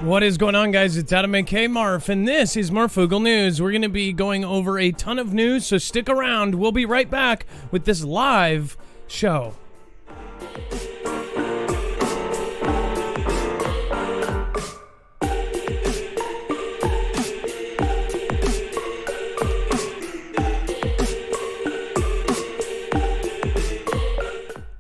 What is going on, guys? It's Adam and Marf, and this is Marfoogle News. We're going to be going over a ton of news, so stick around. We'll be right back with this live show.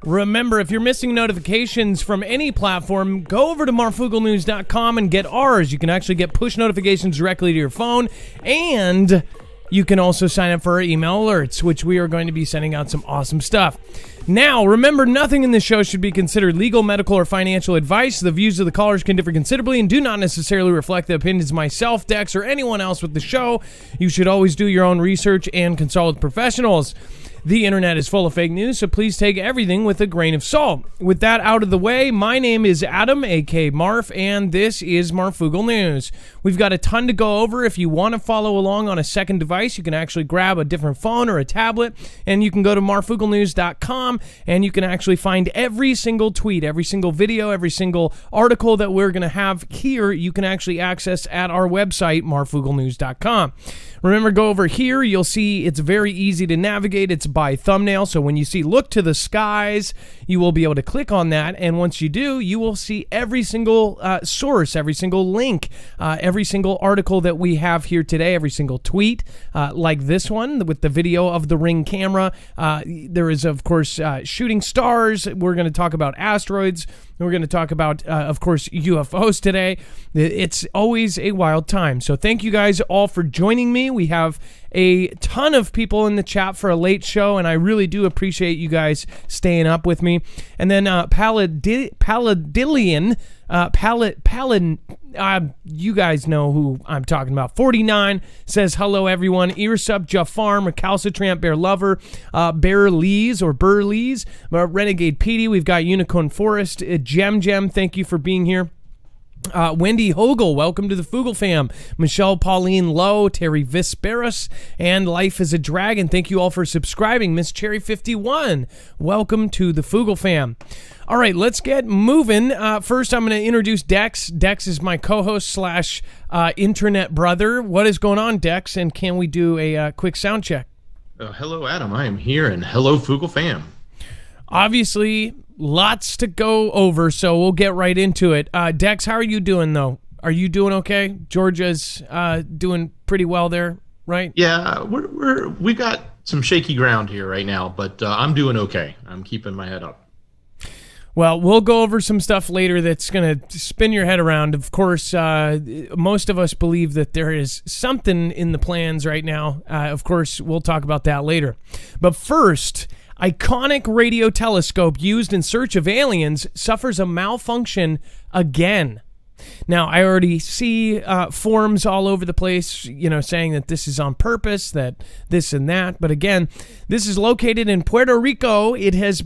Remember, if you're missing notifications from any platform, go over to marfooglenews.com and get ours. You can actually get push notifications directly to your phone, and you can also sign up for our email alerts, which we are going to be sending out some awesome stuff. Now, remember, nothing in this show should be considered legal, medical, or financial advice. The views of the callers can differ considerably and do not necessarily reflect the opinions of myself, Dex, or anyone else with the show. You should always do your own research and consult with professionals. The internet is full of fake news, so please take everything with a grain of salt. With that out of the way, my name is Adam, aka Marf, and this is Marfoogle News. We've got a ton to go over. If you want to follow along on a second device, you can actually grab a different phone or a tablet, and you can go to marfooglenews.com, and you can actually find every single tweet, every single video, every single article that we're going to have here. You can actually access at our website, marfooglenews.com. Remember, go over here. You'll see it's very easy to navigate. It's by thumbnail. So when you see look to the skies, you will be able to click on that. And once you do, you will see every single source, every single link, every single article that we have here today, every single tweet, like this one with the video of the Ring camera. There is, of course, shooting stars. We're going to talk about asteroids. We're going to talk about, of course, UFOs today. It's always a wild time. So thank you guys all for joining me. We have a ton of people in the chat for a late show, and I really do appreciate you guys staying up with me. And then Paladillion, you guys know who I'm talking about. 49 says, hello, everyone. Earsup, Jafar, Recalcitrant, Bear Lover, Bear Lees, Renegade Petey. We've got Unicorn Forest, Gem, thank you for being here. Wendy Hogle, welcome to the Foogle fam. Michelle Pauline Lowe, Terry Visperis, and Life is a Dragon. Thank you all for subscribing. Miss Cherry 51, welcome to the Foogle fam. All right, let's get moving. First, I'm going to introduce Dex. Dex is my co-host slash internet brother. What is going on, Dex? And can we do a quick sound check? Hello, Adam. I am here, and hello, Foogle fam. Obviously, lots to go over, so we'll get right into it. Dex, how are you doing, though? Are you doing okay? Georgia's doing pretty well there, right? Yeah, we got some shaky ground here right now, but I'm doing okay. I'm keeping my head up. Well, we'll go over some stuff later that's going to spin your head around. Of course, most of us believe that there is something in the plans right now. Of course, we'll talk about that later. But first, iconic radio telescope used in search of aliens suffers a malfunction again. Now, I already see forums all over the place, saying that this is on purpose, that this and that. But again, this is located in Puerto Rico. It has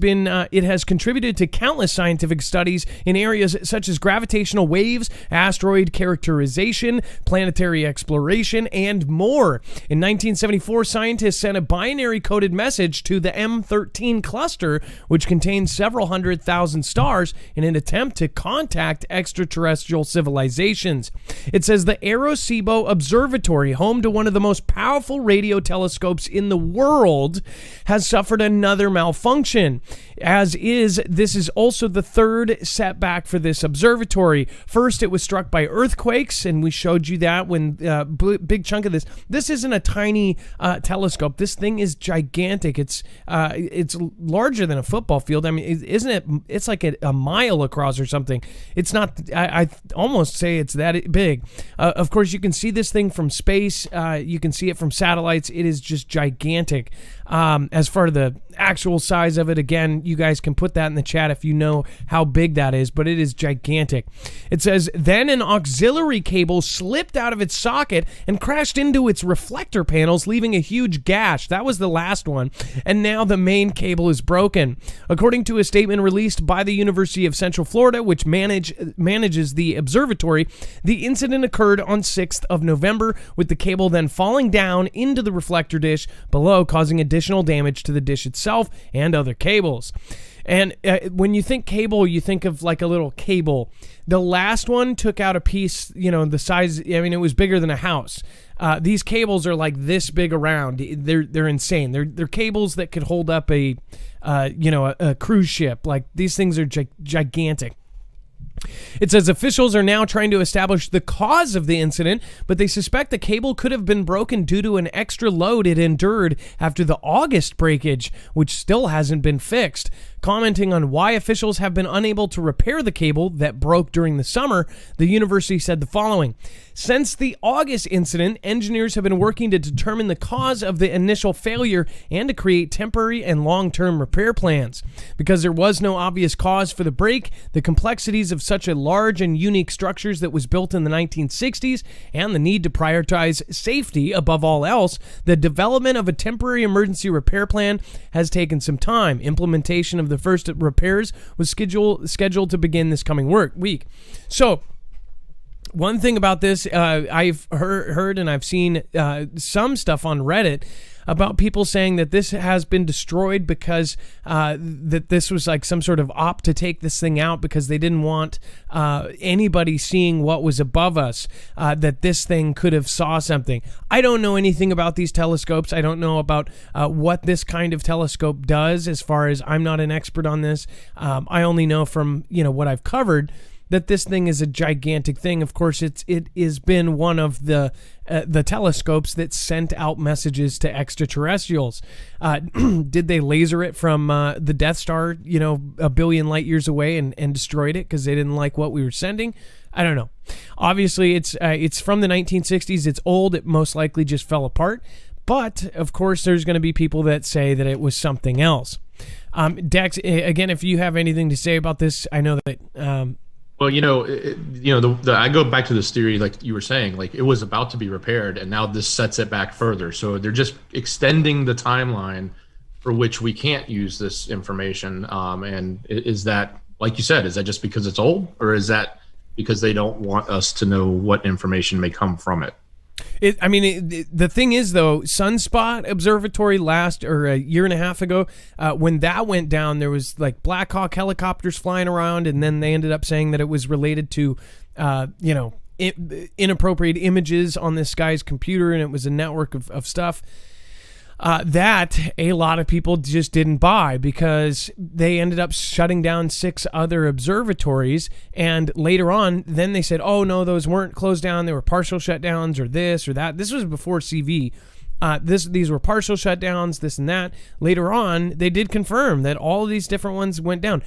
contributed to countless scientific studies in areas such as gravitational waves, asteroid characterization, planetary exploration, and more. In 1974, scientists sent a binary-coded message to the M13 cluster, which contains several 100,000 stars, in an attempt to contact extraterrestrial civilizations. It says the Arecibo Observatory, home to one of the most powerful radio telescopes in the world, has suffered another malfunction. This is also the third setback for this observatory. First, it was struck by earthquakes, and we showed you that when big chunk of this. This isn't a tiny telescope. This thing is gigantic. It's larger than a football field. I mean, isn't it? It's like a mile across or something. It's not. I almost say it's that big. Of course, you can see this thing from space. You can see it from satellites. It is just gigantic. As far as the actual size of it, again, you guys can put that in the chat if you know how big that is, but it is gigantic. It says, then an auxiliary cable slipped out of its socket and crashed into its reflector panels, leaving a huge gash. That was the last one. And now the main cable is broken. According to a statement released by the University of Central Florida, which manages the observatory, the incident occurred on 6th of November, with the cable then falling down into the reflector dish below, causing additional damage to the dish itself and other cables. And when you think cable, you think of like a little cable. The last one took out a piece, the size, it was bigger than a house. These cables are like this big around. They're insane. They're cables that could hold up a cruise ship. Like, these things are gigantic. It says officials are now trying to establish the cause of the incident, but they suspect the cable could have been broken due to an extra load it endured after the August breakage, which still hasn't been fixed. Commenting on why officials have been unable to repair the cable that broke during the summer, the university said the following: since the August incident, engineers have been working to determine the cause of the initial failure and to create temporary and long-term repair plans. Because there was no obvious cause for the break, the complexities of such a large and unique structures that was built in the 1960s, and the need to prioritize safety above all else, the development of a temporary emergency repair plan has taken some time. Implementation of the first repairs was scheduled to begin this coming week. So, one thing about this, I've heard and I've seen some stuff on Reddit about people saying that this has been destroyed because that this was like some sort of op to take this thing out because they didn't want anybody seeing what was above us, that this thing could have saw something. I don't know anything about these telescopes. I don't know about what this kind of telescope does, as far as I'm not an expert on this. I only know from what I've covered that this thing is a gigantic thing. Of course, it has been one of the telescopes that sent out messages to extraterrestrials. Did they laser it from the Death Star, a billion light years away and destroyed it because they didn't like what we were sending? I don't know. Obviously, it's from the 1960s. It's old. It most likely just fell apart. But, of course, there's going to be people that say that it was something else. Dex, again, if you have anything to say about this, I know that... Well, I go back to this theory, like you were saying, like it was about to be repaired, and now this sets it back further. So they're just extending the timeline for which we can't use this information. And is that, like you said, is that just because it's old, or is that because they don't want us to know what information may come from it? The thing is, though, Sunspot Observatory a year and a half ago, when that went down, there was like Black Hawk helicopters flying around, and then they ended up saying that it was related to, inappropriate images on this guy's computer, and it was a network of stuff. That a lot of people just didn't buy because they ended up shutting down 6 other observatories, and later on then they said, oh no, those weren't closed down, they were partial shutdowns or this or that. This was before CV. These were partial shutdowns, this and that. Later on, they did confirm that all of these different ones went down.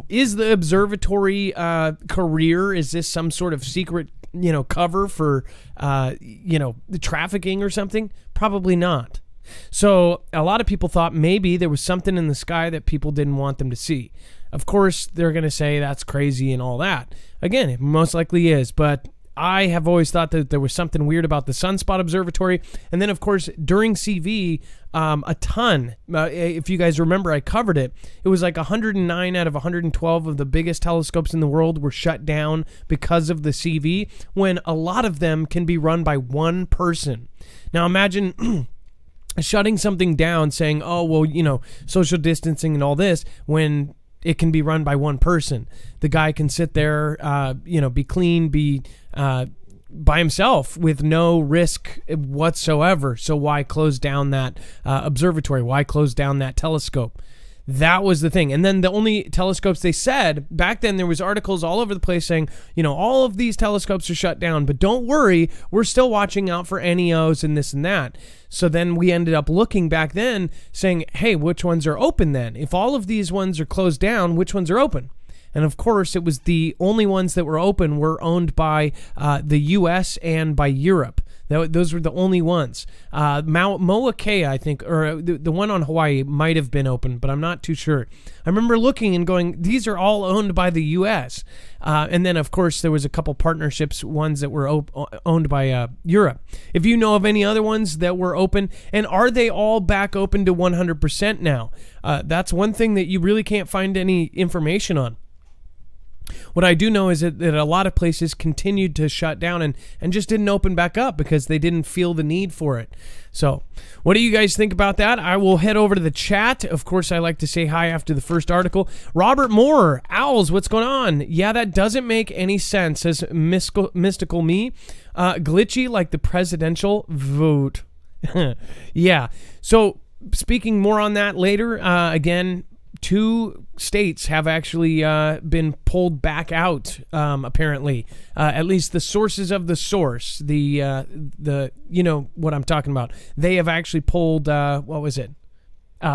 Is the observatory career, is this some sort of secret cover for the trafficking or something? Probably not. So a lot of people thought maybe there was something in the sky that people didn't want them to see. Of course, they're going to say that's crazy and all that. Again, it most likely is, but I have always thought that there was something weird about the Sunspot Observatory. And then, of course, during CV, a ton, if you guys remember, I covered it. It was like 109 out of 112 of the biggest telescopes in the world were shut down because of the CV, when a lot of them can be run by one person. Now, imagine... shutting something down, saying, oh, well, social distancing and all this, when it can be run by one person. The guy can sit there, be clean, be by himself with no risk whatsoever. So why close down that observatory? Why close down that telescope? That was the thing. And then the only telescopes they said, back then there was articles all over the place saying, all of these telescopes are shut down, but don't worry, we're still watching out for NEOs and this and that. So then we ended up looking back then saying, hey, which ones are open then? If all of these ones are closed down, which ones are open? And of course, it was the only ones that were open were owned by the U.S. and by Europe. Those were the only ones. Mauna Kea, I think, or the one on Hawaii might have been open, but I'm not too sure. I remember looking and going, these are all owned by the U.S. And then, of course, there was a couple partnerships, ones that were owned by Europe. If you know of any other ones that were open, and are they all back open to 100% now? That's one thing that you really can't find any information on. What I do know is that a lot of places continued to shut down and just didn't open back up because they didn't feel the need for it. So what do you guys think about that? I will head over to the chat. Of course, I like to say hi after the first article. Robert Moore, Owls, what's going on? Yeah, that doesn't make any sense, says Mystical Me. Glitchy like the presidential vote. Yeah. So speaking more on that later, again, 2 states have actually been pulled back out, apparently. At least the sources of the source, the you know what I'm talking about. They have actually pulled, what was it?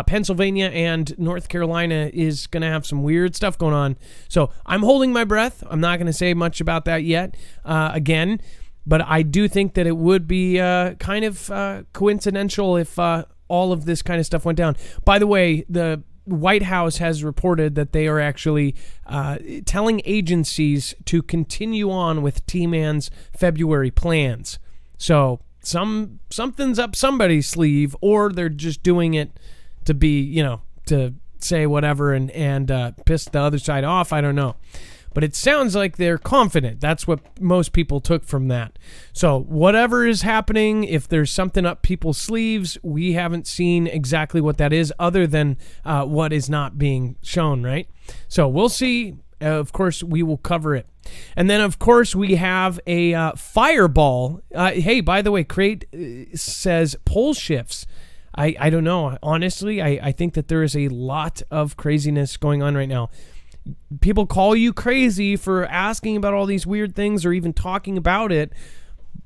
Pennsylvania and North Carolina is going to have some weird stuff going on. So I'm holding my breath. I'm not going to say much about that yet. Again, but I do think that it would be kind of coincidental if all of this kind of stuff went down. By the way, the White House has reported that they are actually telling agencies to continue on with T-Man's February plans. So something's up somebody's sleeve, or they're just doing it to be, you know, to say whatever and piss the other side off. I don't know. But it sounds like they're confident. That's what most people took from that. So whatever is happening, if there's something up people's sleeves, we haven't seen exactly what that is other than what is not being shown, right? So we'll see. Of course, we will cover it. And then, of course, we have a fireball. Hey, by the way, Crate says pole shifts. I don't know. Honestly, I think that there is a lot of craziness going on right now. People call you crazy for asking about all these weird things or even talking about it,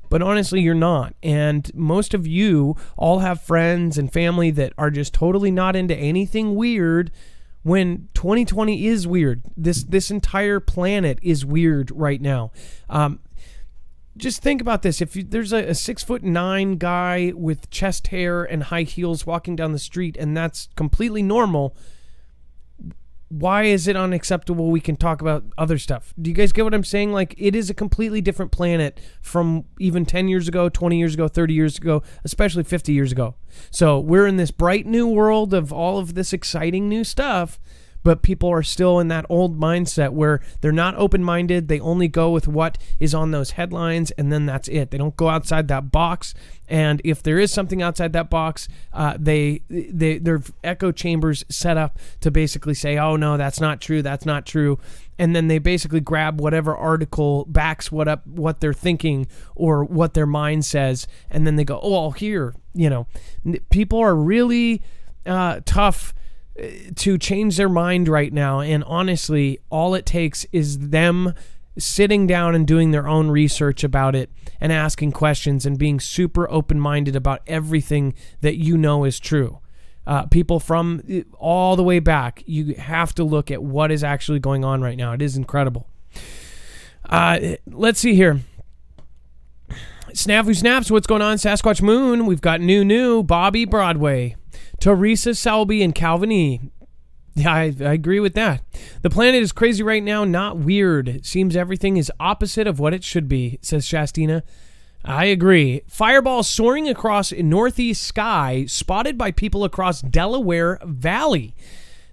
but honestly, you're not. And most of you all have friends and family that are just totally not into anything weird when 2020 is weird. This entire planet is weird right now. Just think about this. If there's a 6'9" guy with chest hair and high heels walking down the street and that's completely normal, why is it unacceptable we can talk about other stuff? Do you guys get what I'm saying? Like, it is a completely different planet from even 10 years ago, 20 years ago, 30 years ago, especially 50 years ago. So we're in this bright new world of all of this exciting new stuff, but people are still in that old mindset where they're not open-minded. They only go with what is on those headlines, and then that's it. They don't go outside that box. And if there is something outside that box, their echo chambers set up to basically say, oh, no, that's not true. That's not true. And then they basically grab whatever article backs what they're thinking or what their mind says. And then they go, oh, well, here, you know, people are really tough to change their mind right now. And honestly, all it takes is them sitting down and doing their own research about it and asking questions and being super open-minded about everything that you know is true. People from all the way back, you have to look at what is actually going on right now. It is incredible. Let's see here. Snafu Snaps, what's going on? Sasquatch Moon, we've got new Bobby Broadway. Teresa Selby and Calvin E. Yeah, I agree with that. The planet is crazy right now, not weird. It seems everything is opposite of what it should be, says Shastina. I agree. Fireball soaring across a northeast sky, spotted by people across Delaware Valley.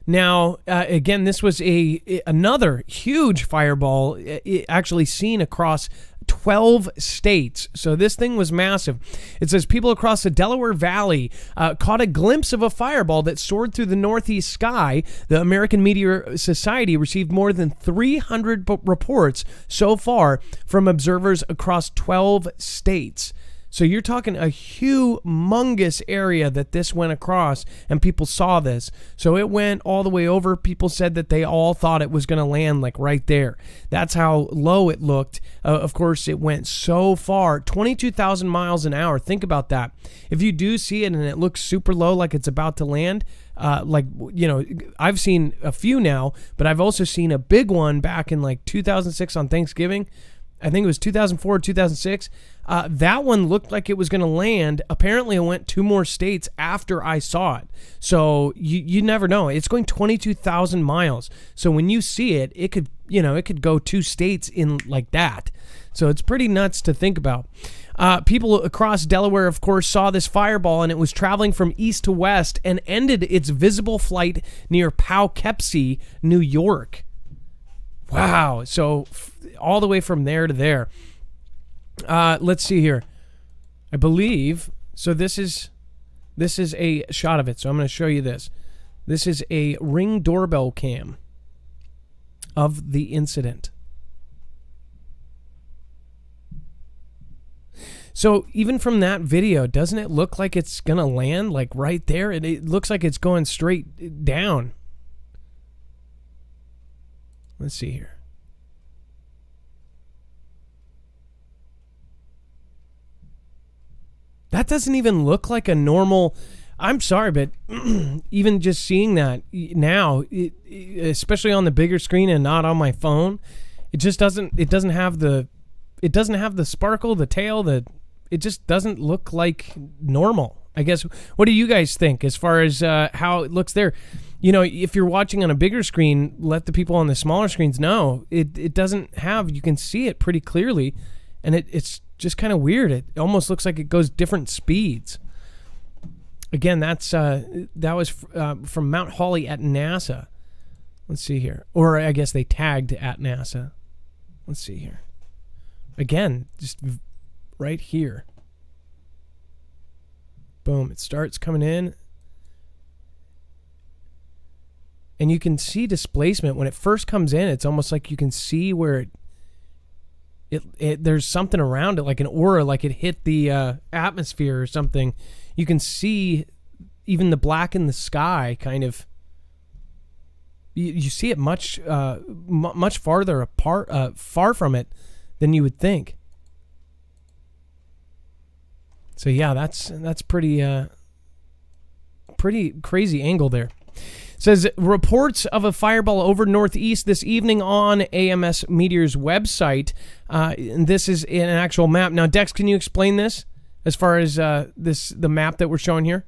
Now, again, this was another huge fireball actually seen across 12 states. So this thing was massive. It says people across the Delaware Valley caught a glimpse of a fireball that soared through the northeast sky. The American Meteor Society received more than 300 reports so far from observers across 12 states. So you're talking a humongous area that this went across, and people saw this. So it went all the way over. People said that they all thought it was going to land like right there. That's how low it looked. Of course, it went so far, 22,000 miles an hour. Think about that. If you do see it and it looks super low, like it's about to land, like, you know, I've seen a few now, but I've also seen a big one back in like 2006 on Thanksgiving. I think it was 2004 or 2006. That one looked like it was going to land. Apparently, it went 2 more states after I saw it. So you never know. It's going 22,000 miles. So when you see it, it could go 2 states in like that. So it's pretty nuts to think about. People across Delaware, of course, saw this fireball, and it was traveling from east to west and ended its visible flight near Poughkeepsie, New York. Wow. Wow. So all the way from there to there. Let's see here. I believe, so this is a shot of it. So I'm going to show you this. This is a Ring doorbell cam of the incident. So even from that video, doesn't it look like it's going to land like right there? It looks like it's going straight down. Let's see here. That doesn't even look like a normal... I'm sorry, but even just seeing that now, especially on the bigger screen and not on my phone, it just doesn't have the sparkle, the tail, it just doesn't look like normal. I guess. What do you guys think as far as how it looks there? You know, if you're watching on a bigger screen, let the people on the smaller screens know. It doesn't have, you can see it pretty clearly, and it's just kind of weird. It almost looks like it goes different speeds. Again, that was from Mount Holly at NASA. Let's see here. Or I guess they tagged at NASA. Let's see here. Again, just right here. Boom, it starts coming in. And you can see displacement. When it first comes in, it's almost like you can see where there's something around it, like an aura, like it hit the atmosphere or something. You can see even the black in the sky kind of. You see it much farther apart, far from it than you would think. So yeah, that's pretty crazy angle there. Says reports of a fireball over northeast this evening on AMS Meteor's website. And this is an actual map. Now, Dex, can you explain this as far as the map that we're showing here?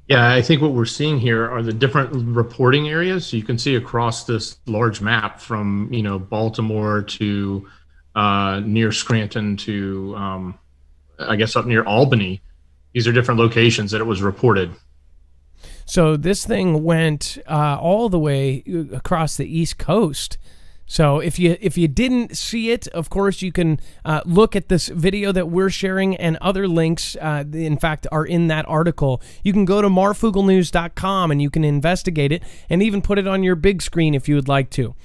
Yeah, I think what we're seeing here are the different reporting areas. So you can see across this large map from Baltimore to near Scranton to I guess up near Albany. These are different locations that it was reported. So this thing went all the way across the East Coast. So if you didn't see it, of course, you can look at this video that we're sharing, and other links, in fact, are in that article. You can go to marfooglenews.com and you can investigate it and even put it on your big screen if you would like to.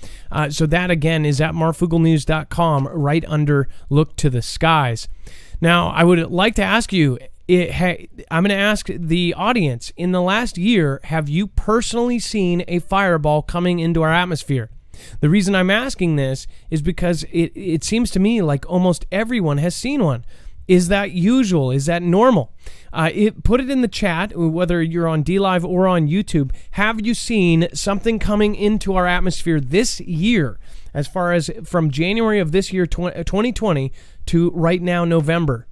So that, again, is at marfooglenews.com right under Look to the Skies. Now, I would like to ask you, I'm going to ask the audience, in the last year, have you personally seen a fireball coming into our atmosphere? The reason I'm asking this is because it seems to me like almost everyone has seen one. Is that usual? Is that normal? Put it in the chat, whether you're on DLive or on YouTube. Have you seen something coming into our atmosphere this year, as far as from January of this year, 2020, to right now, November?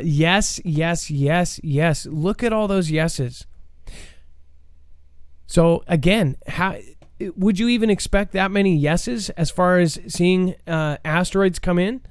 Yes, yes, yes, yes. Look at all those yeses. So again, how would you even expect that many yeses as far as seeing asteroids come in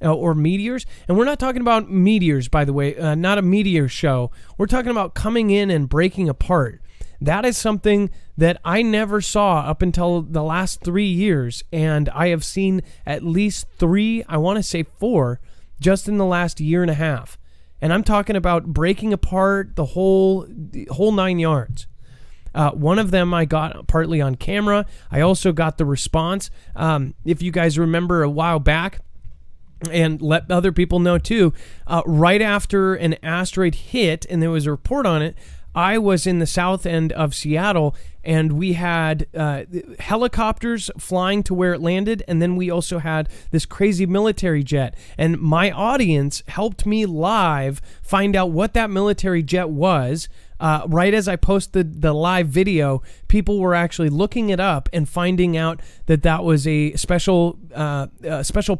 or meteors? And we're not talking about meteors, by the way, not a meteor show. We're talking about coming in and breaking apart. That is something that I never saw up until the last 3 years, and I have seen at least 3, I want to say 4, just in the last year and a half. And I'm talking about breaking apart the whole 9 yards. One of them I got partly on camera. I also got the response. If you guys remember a while back, and let other people know too, right after an asteroid hit and there was a report on it, I was in the south end of Seattle, and we had helicopters flying to where it landed, and then we also had this crazy military jet. And my audience helped me live find out what that military jet was. Right as I posted the live video, people were actually looking it up and finding out that that was a special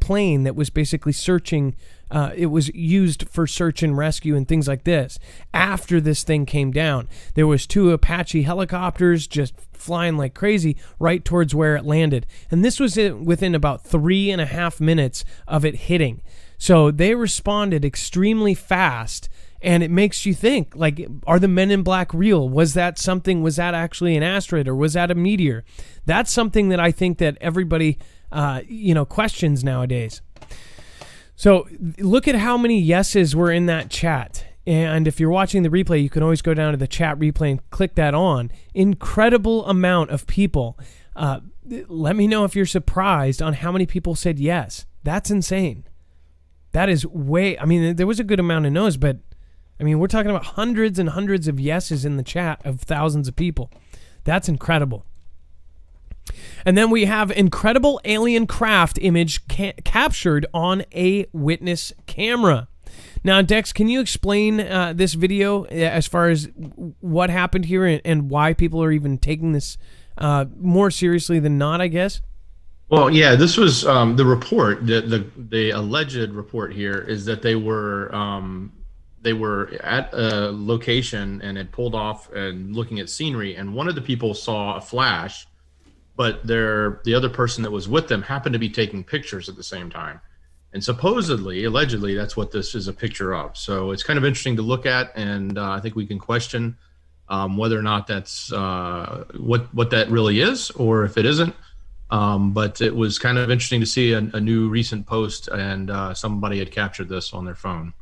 plane that was basically searching. It was used for search and rescue and things like this. After this thing came down, there was 2 Apache helicopters just flying like crazy right towards where it landed. And this was within about 3.5 minutes of it hitting. So they responded extremely fast. And it makes you think, like, are the Men in Black real? Was that something? Was that actually an asteroid, or was that a meteor? That's something that I think that everybody questions nowadays. So look at how many yeses were in that chat. And if you're watching the replay, you can always go down to the chat replay and click that on. Incredible amount of people. Let me know if you're surprised on how many people said yes. That's insane. That is way, I mean, there was a good amount of no's, but I mean, we're talking about hundreds and hundreds of yeses in the chat of thousands of people. That's incredible. And then we have incredible alien craft image captured on a witness camera. Now, Dex, can you explain this video as far as what happened here and why people are even taking this more seriously than not, I guess? Well, yeah, this was the report. The alleged report here is that they were at a location and had pulled off and looking at scenery, and one of the people saw a flash, but the other person that was with them happened to be taking pictures at the same time. And supposedly, allegedly, that's what this is a picture of. So it's kind of interesting to look at, and I think we can question whether or not that's what that really is, or if it isn't. But it was kind of interesting to see a new recent post, and somebody had captured this on their phone.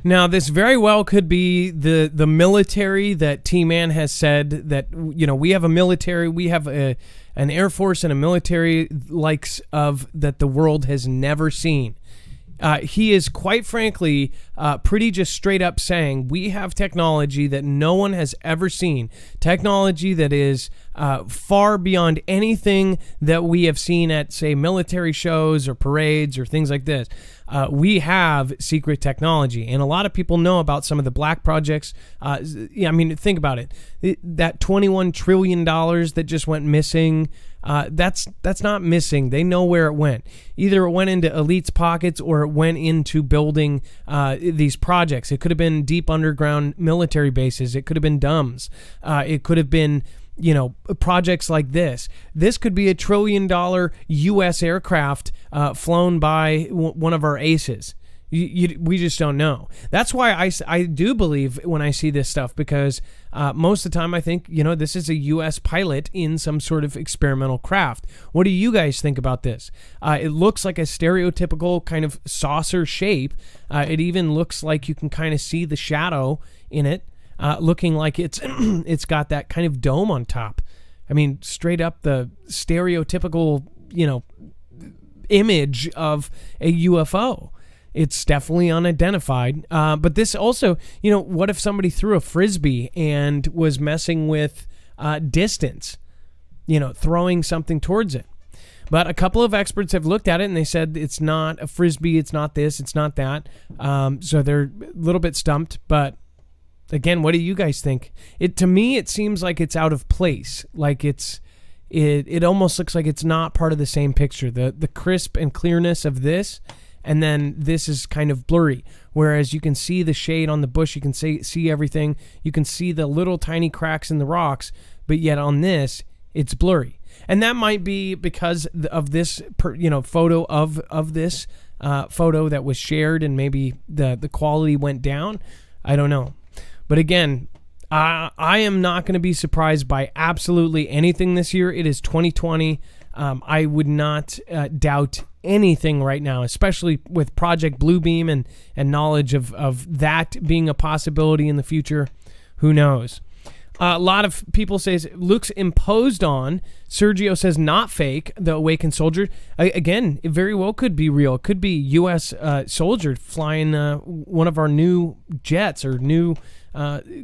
Now, this very well could be the military that T-Man has said that, we have a military, we have an Air Force and a military likes of that the world has never seen. He is quite frankly pretty just straight up saying we have technology that no one has ever seen, technology that is far beyond anything that we have seen at, say, military shows or parades or things like this. We have secret technology, and a lot of people know about some of the black projects. I mean, think about it. That $21 trillion that just went missing, that's not missing. They know where it went. Either it went into elites' pockets or it went into building these projects. It could have been deep underground military bases. It could have been DUMBs. It could have been projects like this. This could be $1 trillion U.S. aircraft flown by one of our aces. We just don't know. That's why I do believe when I see this stuff, because most of the time I think, this is a U.S. pilot in some sort of experimental craft. What do you guys think about this? It looks like a stereotypical kind of saucer shape. It even looks like you can kind of see the shadow in it. Looking like it's got that kind of dome on top. I mean, straight up the stereotypical, image of a UFO. It's definitely unidentified. But this also, what if somebody threw a Frisbee and was messing with distance, throwing something towards it? But a couple of experts have looked at it and they said it's not a Frisbee, it's not this, it's not that. So they're a little bit stumped, but again, what do you guys think? To me, it seems like it's out of place. Like it almost looks like it's not part of the same picture. The crisp and clearness of this, and then this is kind of blurry. Whereas you can see the shade on the bush, you can see everything. You can see the little tiny cracks in the rocks, but yet on this, it's blurry. And that might be because of this, photo of this photo that was shared, and maybe the quality went down. I don't know. But again, I am not going to be surprised by absolutely anything this year. It is 2020. I would not doubt anything right now, especially with Project Bluebeam and knowledge of that being a possibility in the future. Who knows? A lot of people say it looks imposed on. Sergio says not fake, the awakened soldier. Again, it very well could be real. It could be U.S. soldier flying one of our new jets or new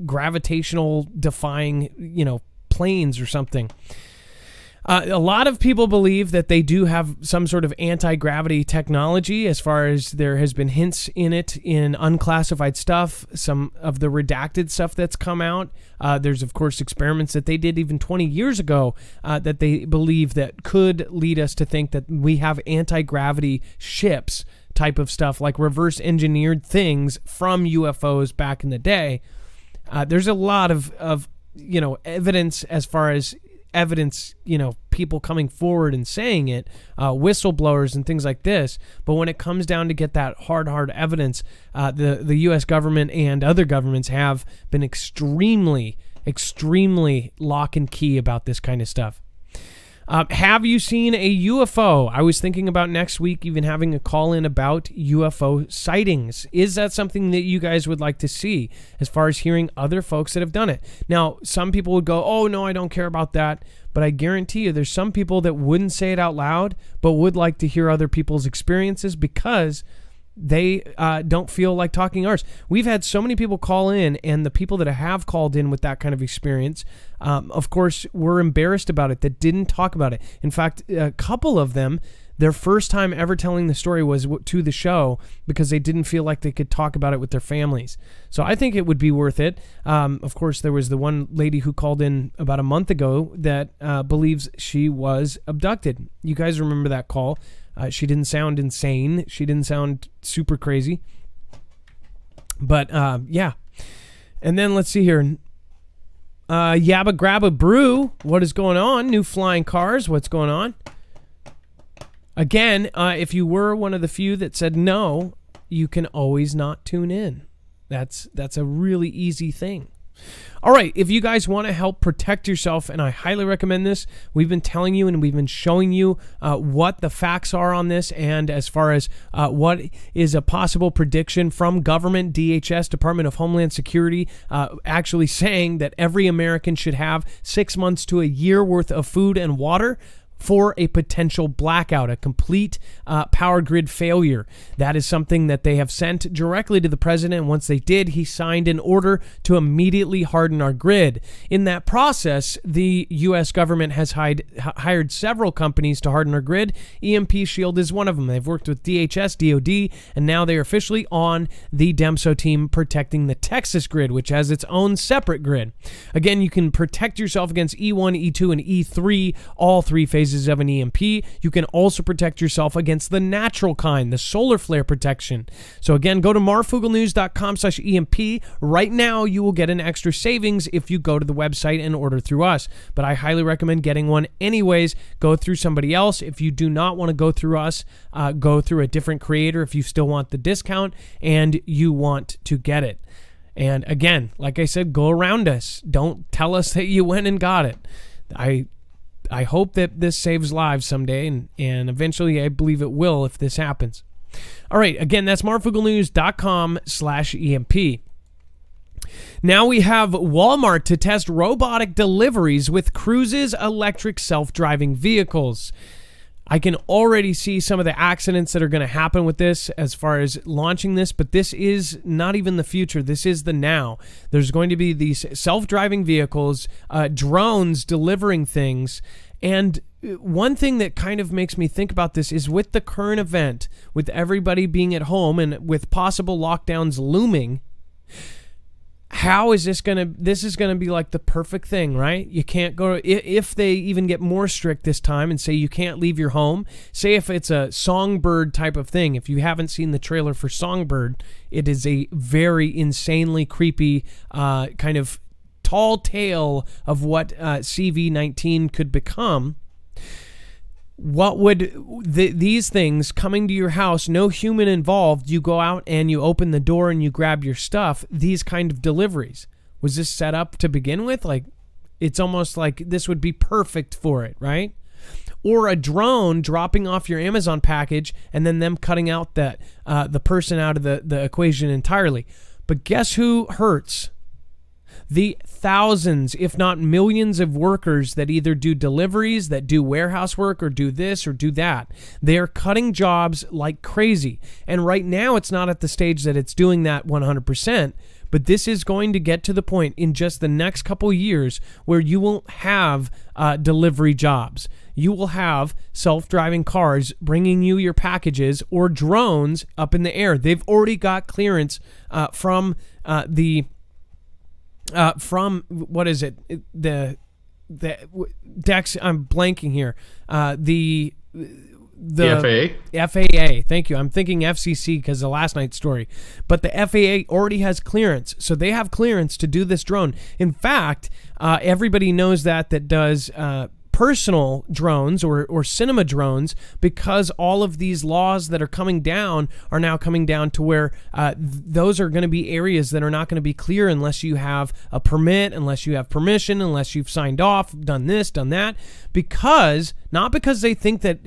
gravitational defying, planes or something. A lot of people believe that they do have some sort of anti-gravity technology, as far as there has been hints in it in unclassified stuff, some of the redacted stuff that's come out. There's, of course, experiments that they did even 20 years ago that they believe that could lead us to think that we have anti-gravity ships type of stuff, like reverse engineered things from UFOs back in the day. There's a lot of evidence, as far as evidence, people coming forward and saying it, whistleblowers and things like this. But when it comes down to get that hard evidence, the U.S. government and other governments have been extremely lock and key about this kind of stuff. Have you seen a UFO? I was thinking about next week even having a call in about UFO sightings. Is that something that you guys would like to see as far as hearing other folks that have done it? Now, some people would go, oh, no, I don't care about that. But I guarantee you there's some people that wouldn't say it out loud, but would like to hear other people's experiences because they don't feel like talking ours. We've had so many people call in, and the people that have called in with that kind of experience, of course, were embarrassed about it, that didn't talk about it. In fact, a couple of them, their first time ever telling the story was to the show because they didn't feel like they could talk about it with their families. So I think it would be worth it. Of course, there was the one lady who called in about a month ago that believes she was abducted. You guys remember that call? She didn't sound insane. She didn't sound super crazy. But, yeah. And then let's see here. Yabba Grabba Brew. What is going on? New flying cars. What's going on? Again, if you were one of the few that said no, you can always not tune in. That's a really easy thing. All right, if you guys want to help protect yourself, and I highly recommend this, we've been telling you and we've been showing you what the facts are on this, and as far as what is a possible prediction from government, DHS, Department of Homeland Security, actually saying that every American should have 6 months to a year worth of food and water for a potential blackout, a complete power grid failure. That is something that they have sent directly to the president. Once they did, he signed an order to immediately harden our grid. In that process, the U.S. government has hired several companies to harden our grid. EMP Shield is one of them. They've worked with DHS, DOD, and now they are officially on the DEMSO team protecting the Texas grid, which has its own separate grid. Again, you can protect yourself against E1, E2, and E3, all three phases of an EMP. You can also protect yourself against the natural kind, the solar flare protection. So again, go to marfooglenews.com/EMP. Right now, you will get an extra savings if you go to the website and order through us. But I highly recommend getting one anyways. Go through somebody else. If you do not want to go through us, go through a different creator if you still want the discount and you want to get it. And again, like I said, go around us. Don't tell us that you went and got it. I hope that this saves lives someday, and eventually I believe it will if this happens. All right, again, that's marfooglenews.com/EMP. Now we have Walmart to test robotic deliveries with Cruise's electric self-driving vehicles. I can already see some of the accidents that are going to happen with this as far as launching this, but this is not even the future. This is the now. There's going to be these self-driving vehicles, drones delivering things. And one thing that kind of makes me think about this is with the current event, with everybody being at home and with possible lockdowns looming, how is this is going to be like the perfect thing, right? You can't go, if they even get more strict this time and say you can't leave your home, say if it's a Songbird type of thing. If you haven't seen the trailer for Songbird, it is a very insanely creepy kind of tall tale of what CV-19 could become. What would these things coming to your house, no human involved, you go out and you open the door and you grab your stuff, these kind of deliveries, was this set up to begin with? Like, it's almost like this would be perfect for it, right? Or a drone dropping off your Amazon package and then them cutting out the person out of the equation entirely. But guess who hurts? The thousands, if not millions of workers that either do deliveries, that do warehouse work, or do this or do that. They are cutting jobs like crazy. And right now it's not at the stage that it's doing that 100%, but this is going to get to the point in just the next couple years where you won't have delivery jobs. You will have self-driving cars bringing you your packages or drones up in the air. They've already got clearance from what is it? The Dex. I'm blanking here. The FAA. FAA. Thank you. I'm thinking FCC because of last night's story. But the FAA already has clearance, so they have clearance to do this drone. In fact, everybody knows that does personal drones or cinema drones, because all of these laws that are coming down are now coming down to where those are going to be areas that are not going to be clear unless you have a permit, unless you have permission, unless you've signed off, done this, done that, not because they think that,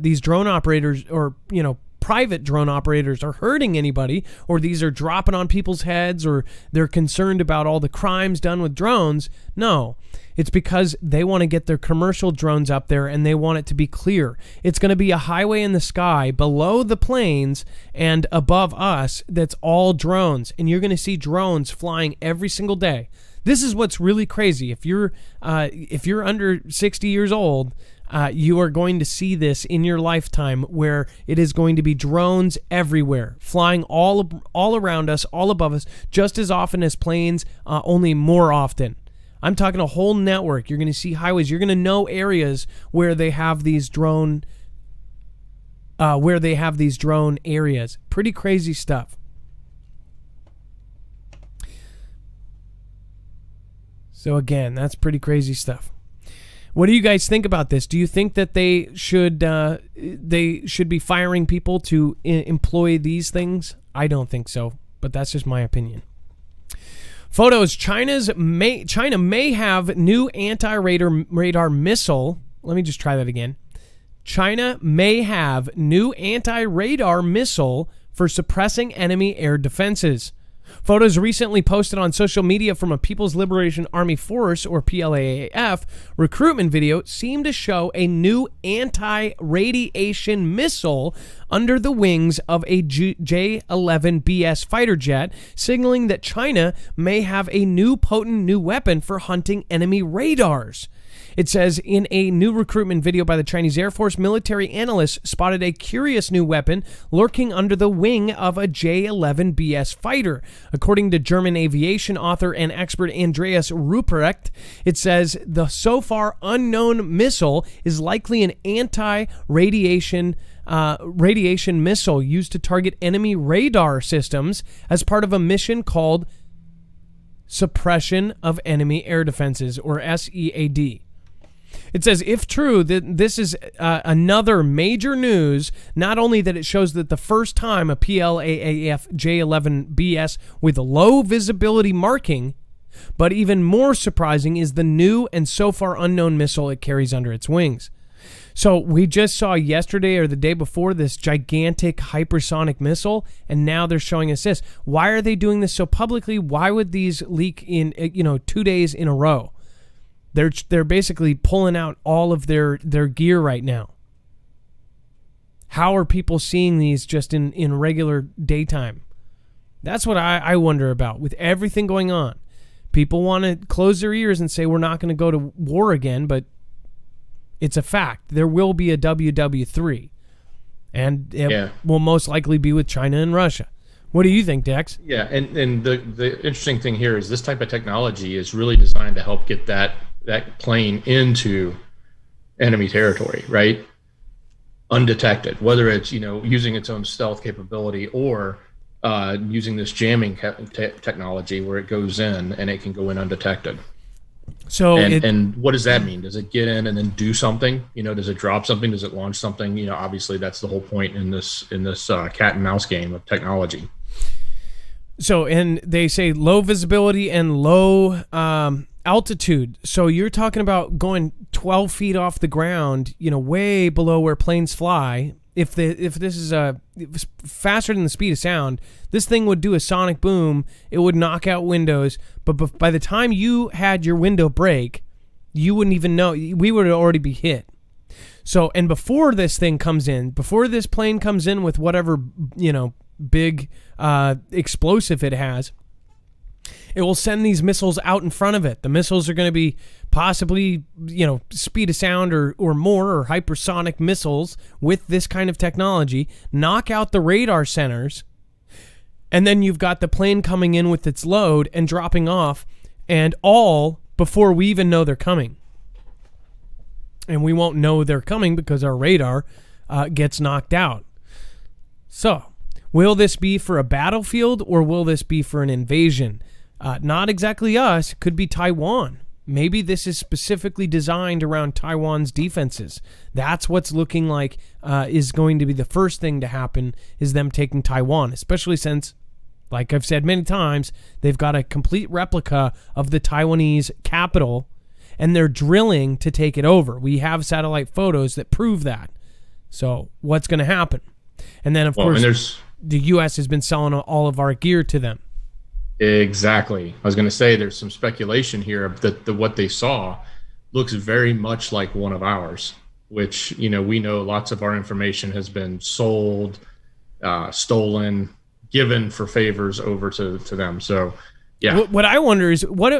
these drone operators or, private drone operators are hurting anybody, or these are dropping on people's heads, or they're concerned about all the crimes done with drones. No, it's because they want to get their commercial drones up there and they want it to be clear. It's going to be a highway in the sky below the planes and above us that's all drones, and you're going to see drones flying every single day. This is what's really crazy. If you're under 60 years old, you are going to see this in your lifetime, where it is going to be drones everywhere, flying all around us, all above us, just as often as planes, only more often. I'm talking a whole network. You're going to see highways. You're going to know areas where they have these drone areas. Pretty crazy stuff. So again, that's pretty crazy stuff. What do you guys think about this? Do you think that they should be firing people to employ these things? I don't think so, but that's just my opinion. Photos. China may have new anti-radar missile. Let me just try that again. China may have new anti-radar missile for suppressing enemy air defenses. Photos recently posted on social media from a People's Liberation Army Force, or PLAAF, recruitment video seem to show a new anti-radiation missile under the wings of a J-11BS fighter jet, signaling that China may have a new potent new weapon for hunting enemy radars. It says, in a new recruitment video by the Chinese Air Force, military analysts spotted a curious new weapon lurking under the wing of a J-11BS fighter. According to German aviation author and expert Andreas Ruprecht, it says the so far unknown missile is likely an anti-radiation missile used to target enemy radar systems as part of a mission called Suppression of Enemy Air Defenses, or SEAD. It says, if true, that this is another major news, not only that it shows that the first time a PLAAF J-11BS with low visibility marking, but even more surprising is the new and so far unknown missile it carries under its wings. So we just saw yesterday or the day before this gigantic hypersonic missile, and now they're showing us this. Why are they doing this so publicly? Why would these leak in 2 days in a row? They're basically pulling out all of their gear right now. How are people seeing these just in regular daytime? That's what I wonder about. With everything going on, people want to close their ears and say we're not going to go to war again, but it's a fact. There will be a WW3, and it will most likely be with China and Russia. What do you think, Dex? Yeah, and the interesting thing here is this type of technology is really designed to help get that plane into enemy territory, right? Undetected, whether it's using its own stealth capability or using this jamming technology where it goes in and it can go in undetected. So and what does that mean? Does it get in and then do something? Does it drop something? Does it launch something? Obviously that's the whole point in this cat and mouse game of technology. So, and they say low visibility and low altitude. So you're talking about going 12 feet off the ground, way below where planes fly. If this is faster than the speed of sound, this thing would do a sonic boom. It would knock out windows. But by the time you had your window break, you wouldn't even know. We would already be hit. So, and before this thing comes in, before this plane comes in with whatever, big explosive it has, it will send these missiles out in front of it. The missiles are going to be possibly, speed of sound or more, or hypersonic missiles with this kind of technology, knock out the radar centers, and then you've got the plane coming in with its load and dropping off, and all before we even know they're coming. And we won't know they're coming because our radar gets knocked out. So, will this be for a battlefield, or will this be for an invasion? Not exactly us. It could be Taiwan. Maybe this is specifically designed around Taiwan's defenses. That's what's looking like is going to be the first thing to happen, is them taking Taiwan, especially since, like I've said many times, they've got a complete replica of the Taiwanese capital, and they're drilling to take it over. We have satellite photos that prove that. So what's going to happen? And then, of course, the U.S. has been selling all of our gear to them. Exactly. I was going to say there's some speculation here that what they saw looks very much like one of ours, which, we know lots of our information has been sold, stolen, given for favors over to them. So, yeah. What I wonder is, what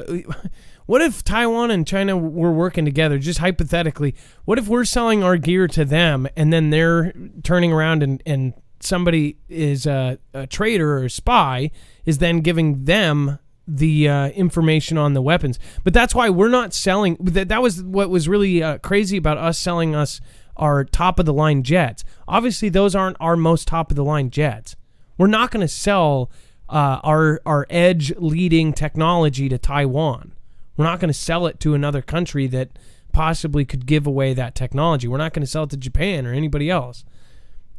if Taiwan and China were working together, just hypothetically? What if we're selling our gear to them, and then they're turning around and somebody is a traitor or a spy is then giving them the information on the weapons? But that's why we're not selling. That was what was really crazy about us selling us our top-of-the-line jets. Obviously, those aren't our most top-of-the-line jets. We're not going to sell our edge-leading technology to Taiwan. We're not going to sell it to another country that possibly could give away that technology. We're not going to sell it to Japan or anybody else.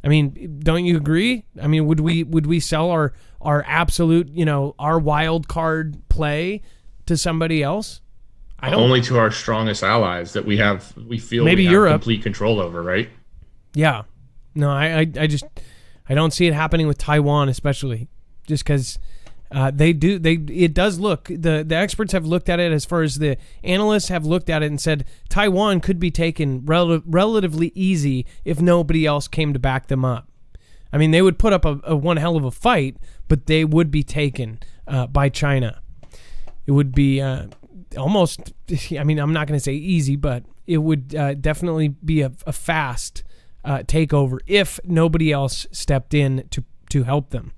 I mean, don't you agree? I mean, would we sell our absolute, our wild card play to somebody else? I don't. Only to our strongest allies that we feel maybe we have Europe. Complete control over, right? Yeah. No, I don't see it happening with Taiwan, especially just because it does look, the experts have looked at it, as far as the analysts have looked at it, and said Taiwan could be taken relatively easy if nobody else came to back them up. I mean, they would put up a one hell of a fight, but they would be taken by China. It would be almost, I mean, I'm not going to say easy, but it would definitely be a fast takeover if nobody else stepped in to help them.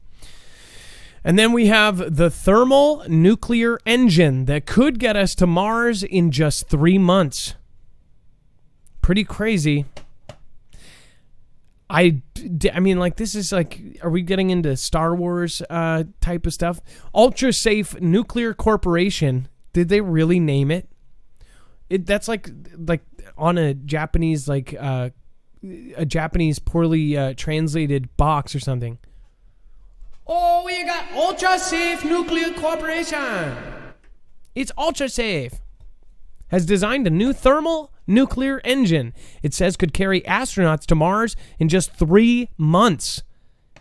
And then we have the thermal nuclear engine that could get us to Mars in just 3 months. Pretty crazy. I mean, like, this is like, are we getting into Star Wars type of stuff? Ultra Safe Nuclear Corporation. Did they really name it? That's like on a Japanese, like a Japanese poorly translated box or something. Oh, we got Ultra Safe Nuclear Corporation. It's Ultra Safe. Has designed a new thermal nuclear engine. It says could carry astronauts to Mars in just 3 months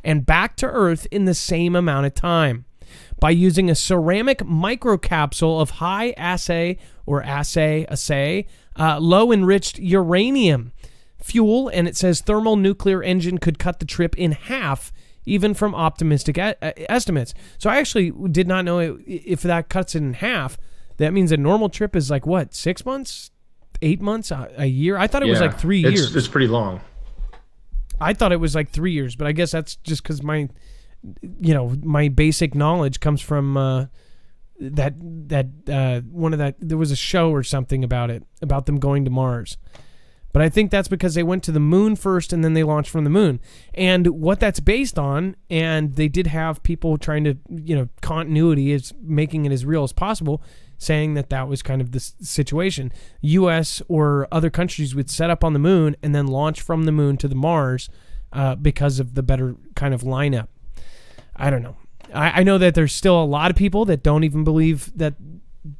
and back to Earth in the same amount of time by using a ceramic microcapsule of high assay low enriched uranium fuel. And it says thermal nuclear engine could cut the trip in half, even from optimistic estimates. So I actually did not know if that cuts it in half. That means a normal trip is like, what, 6 months, 8 months, a year? I thought it was like 3 years. It's pretty long. I thought it was like 3 years, but I guess that's just because my basic knowledge comes from there was a show or something about them going to Mars. But I think that's because they went to the moon first and then they launched from the moon. And what that's based on, and they did have people trying to, continuity is making it as real as possible, saying that was kind of the situation. U.S. or other countries would set up on the moon and then launch from the moon to the Mars because of the better kind of lineup. I don't know. I know that there's still a lot of people that don't even believe that,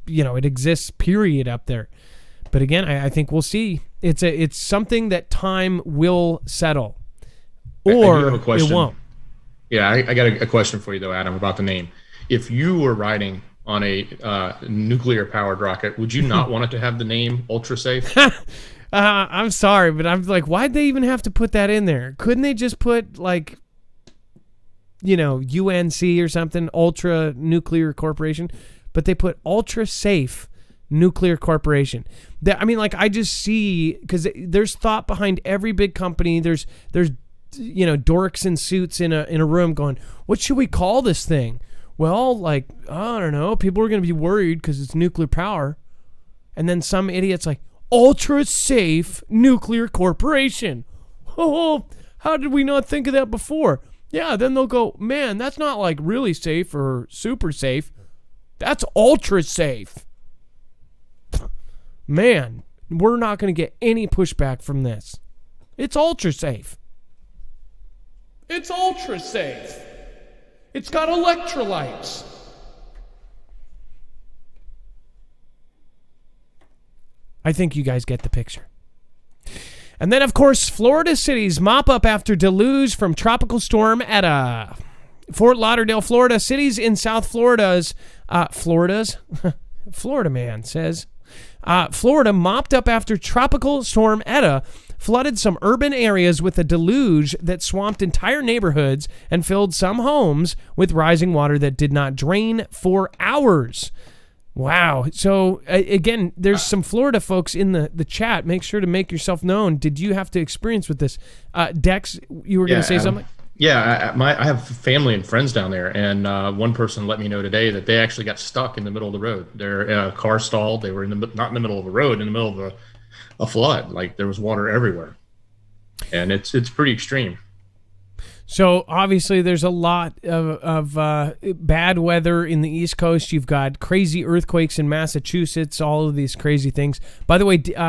it exists, period, up there. But again, I think we'll see. It's something that time will settle, or it won't. Yeah, I got a question for you though, Adam, about the name. If you were riding on a nuclear-powered rocket, would you not want it to have the name Ultra Safe? I'm sorry, but I'm like, why'd they even have to put that in there? Couldn't they just put like, UNC or something, Ultra Nuclear Corporation? But they put Ultra Safe Nuclear Corporation. I just see, because there's thought behind every big company. There's dorks in suits in a room going, what should we call this thing? Well, like, I don't know. People are going to be worried because it's nuclear power. And then some idiot's like, Ultra Safe Nuclear Corporation. Oh, how did we not think of that before? Yeah, then they'll go, man, that's not like really safe or super safe. That's ultra safe. man, we're not going to get any pushback from this. It's ultra safe. It's ultra safe. It's got electrolytes. I think you guys get the picture. And then, of course, Florida cities mop up after deluge from tropical storm Eta. Fort Lauderdale, Florida. Cities in South Florida man says, Florida mopped up after tropical storm Eta flooded some urban areas with a deluge that swamped entire neighborhoods and filled some homes with rising water that did not drain for hours. Wow. So, again, there's some Florida folks in the chat. Make sure to make yourself known. Did you have to experience with this? Dex, you were going to say something? Yeah, I have family and friends down there, and one person let me know today that they actually got stuck in the middle of the road. Their car stalled. They were not in the middle of a road, in the middle of a flood. Like, there was water everywhere, and it's pretty extreme. So obviously there's a lot of bad weather in the East Coast. You've got crazy earthquakes in Massachusetts, all of these crazy things. By the way, Dex,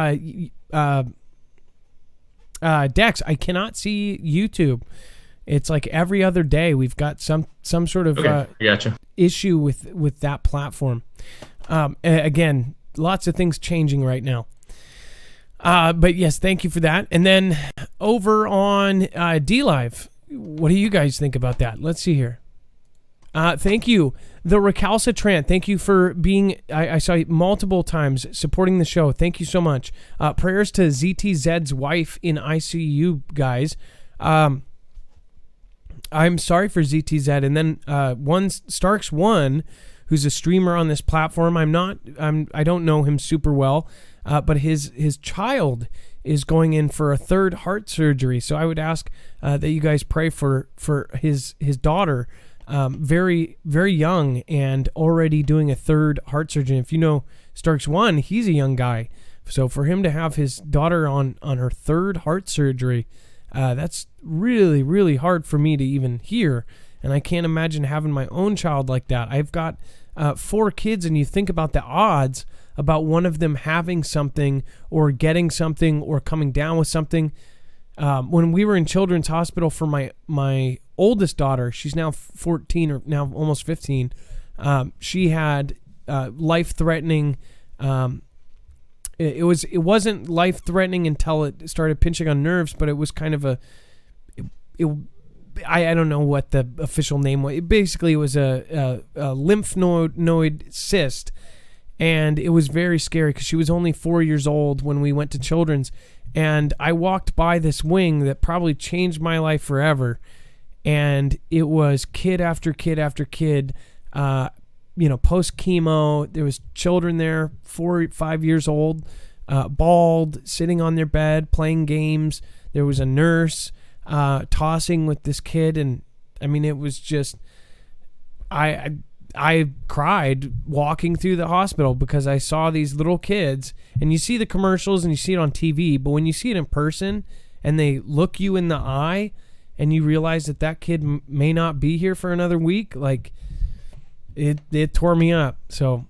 I cannot see YouTube. It's like every other day we've got some sort of gotcha. Issue with that platform. Again, lots of things changing right now. But yes, thank you for that. And then over on DLive, what do you guys think about that? Let's see here. Thank you. The Recalcitrant, thank you for being, I saw you multiple times supporting the show. Thank you so much. Prayers to ZTZ's wife in ICU, guys. I'm sorry for ZTZ. And then Starks1, who's a streamer on this platform. I don't know him super well, but his child is going in for a third heart surgery. So I would ask that you guys pray for his daughter, very, very young and already doing a third heart surgery. If you know Starks1, he's a young guy. So for him to have his daughter on her third heart surgery, that's really, really hard for me to even hear. And I can't imagine having my own child like that. I've got 4 kids, and you think about the odds about one of them having something or getting something or coming down with something. When we were in Children's Hospital for my oldest daughter, she's now 14 or now almost 15. She had life-threatening. It wasn't life-threatening until it started pinching on nerves, but it was kind of I don't know what the official name was. Basically, it was a lymph node cyst. And it was very scary because she was only 4 years old when we went to Children's. And I walked by this wing that probably changed my life forever. And it was kid after kid after kid, post chemo. There was children there, 4 or 5 years old, bald, sitting on their bed, playing games. There was a nurse tossing with this kid. And I mean, it was just, I cried walking through the hospital because I saw these little kids, and you see the commercials and you see it on TV, but when you see it in person and they look you in the eye and you realize that kid may not be here for another week, like it tore me up. So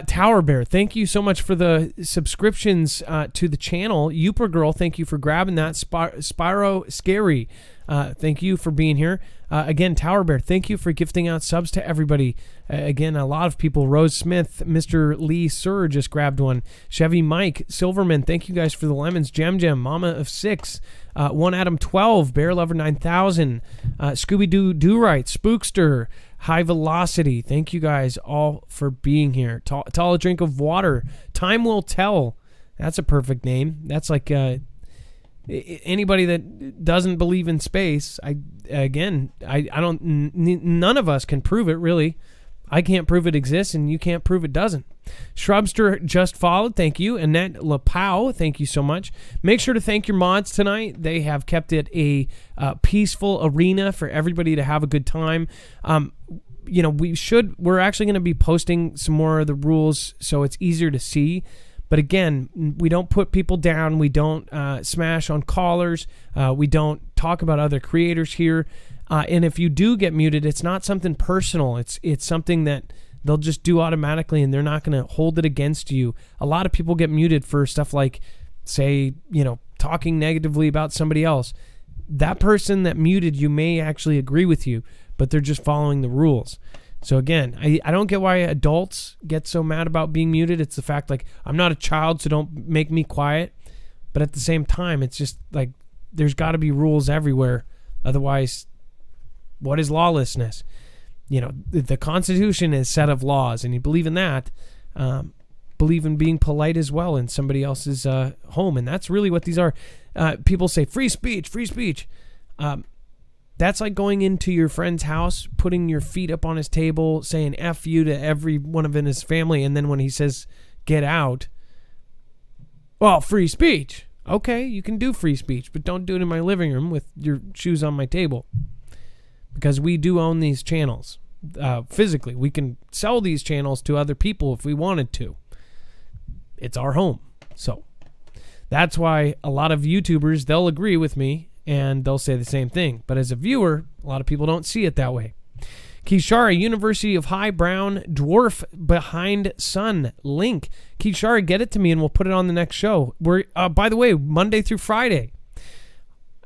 Tower Bear, thank you so much for the subscriptions to the channel. Youper Girl, thank you for grabbing that. Spyro Scary, thank you for being here. Again, Tower Bear, thank you for gifting out subs to everybody. Again, a lot of people. Rose Smith, Mr. Lee Sir just grabbed one. Chevy Mike, Silverman, thank you guys for the lemons. Gem, Mama of 6, One Adam 12, Bear Lover 9000, Scooby-Doo Do-Right, Spookster, High Velocity. Thank you guys all for being here. Tall drink of water. Time will tell. That's a perfect name. That's like anybody that doesn't believe in space. None of us can prove it, really. I can't prove it exists, and you can't prove it doesn't. Shrubster just followed. Thank you. Annette Lapau, thank you so much. Make sure to thank your mods tonight. They have kept it a peaceful arena for everybody to have a good time. We're actually going to be posting some more of the rules so it's easier to see. But again, we don't put people down. We don't smash on callers. We don't talk about other creators here. And if you do get muted, it's not something personal. It's something that they'll just do automatically, and they're not going to hold it against you. A lot of people get muted for stuff like, say, talking negatively about somebody else. That person that muted you may actually agree with you, but they're just following the rules. So again, I don't get why adults get so mad about being muted. It's the fact, like, I'm not a child, so don't make me quiet. But at the same time, it's just like there's got to be rules everywhere. Otherwise, what is lawlessness? The Constitution is a set of laws, and you believe in that. Believe in being polite as well in somebody else's home, and that's really what these are. People say free speech, free speech. That's like going into your friend's house, putting your feet up on his table, saying F you to every one of his family, and then when he says get out, well, free speech. Okay, you can do free speech, but don't do it in my living room with your shoes on my table. Because we do own these channels physically. We can sell these channels to other people if we wanted to. It's our home. So that's why a lot of YouTubers, they'll agree with me and they'll say the same thing. But as a viewer, a lot of people don't see it that way. Kishara, University of High Brown, Dwarf Behind Sun, link. Kishara, get it to me and we'll put it on the next show. We're, by the way, Monday through Friday.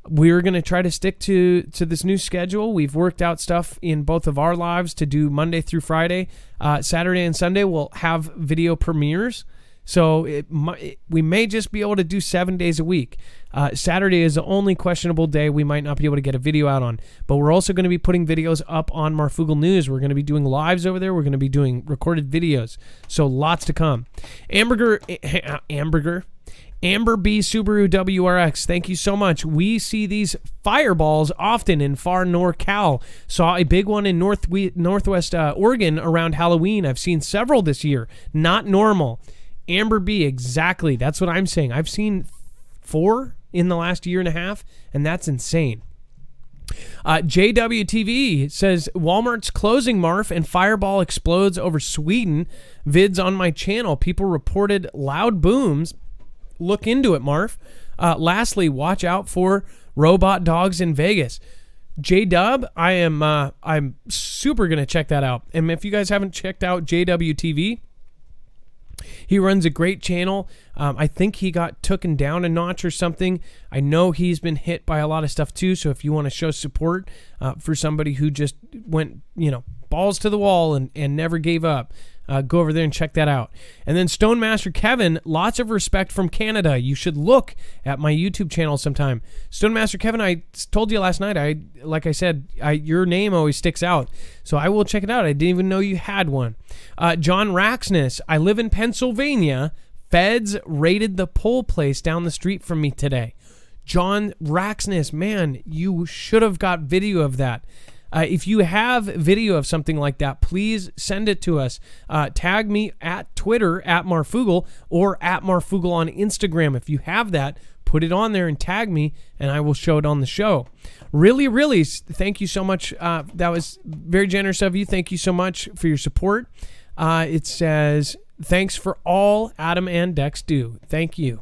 We're going to try to stick to this new schedule. We've worked out stuff in both of our lives to do Monday through Friday. Saturday and Sunday we'll have video premieres. So we may just be able to do 7 days a week. Saturday is the only questionable day we might not be able to get a video out on. But we're also going to be putting videos up on Marfoogle News. We're going to be doing lives over there. We're going to be doing recorded videos. So lots to come. Amber B. Subaru WRX, thank you so much. We see these fireballs often in far NorCal. Saw a big one in Northwest Oregon around Halloween. I've seen several this year. Not normal. Amber B, exactly. That's what I'm saying. I've seen 4 in the last year and a half, and that's insane. JWTV says, Walmart's closing, Marf, and fireball explodes over Sweden. Vids on my channel. People reported loud booms. Look into it, Marf. Lastly, watch out for robot dogs in Vegas. J-Dub, I'm super going to check that out. And if you guys haven't checked out JWTV, he runs a great channel. I think he got taken down a notch or something. I know he's been hit by a lot of stuff too. So if you want to show support for somebody who just went, balls to the wall and never gave up, go over there and check that out. And then Stone Master Kevin, lots of respect from Canada. You should look at my YouTube channel sometime. Stone Master Kevin, I told you last night, like I said, your name always sticks out. So I will check it out. I didn't even know you had one. John Raxness, I live in Pennsylvania. Feds raided the pole place down the street from me today. John Raxness, man, you should have got video of that. If you have video of something like that, please send it to us. Tag me at Twitter, at Marfoogle, or at Marfoogle on Instagram. If you have that, put it on there and tag me, and I will show it on the show. Really, really, thank you so much. That was very generous of you. Thank you so much for your support. It says, thanks for all Adam and Dex do. Thank you.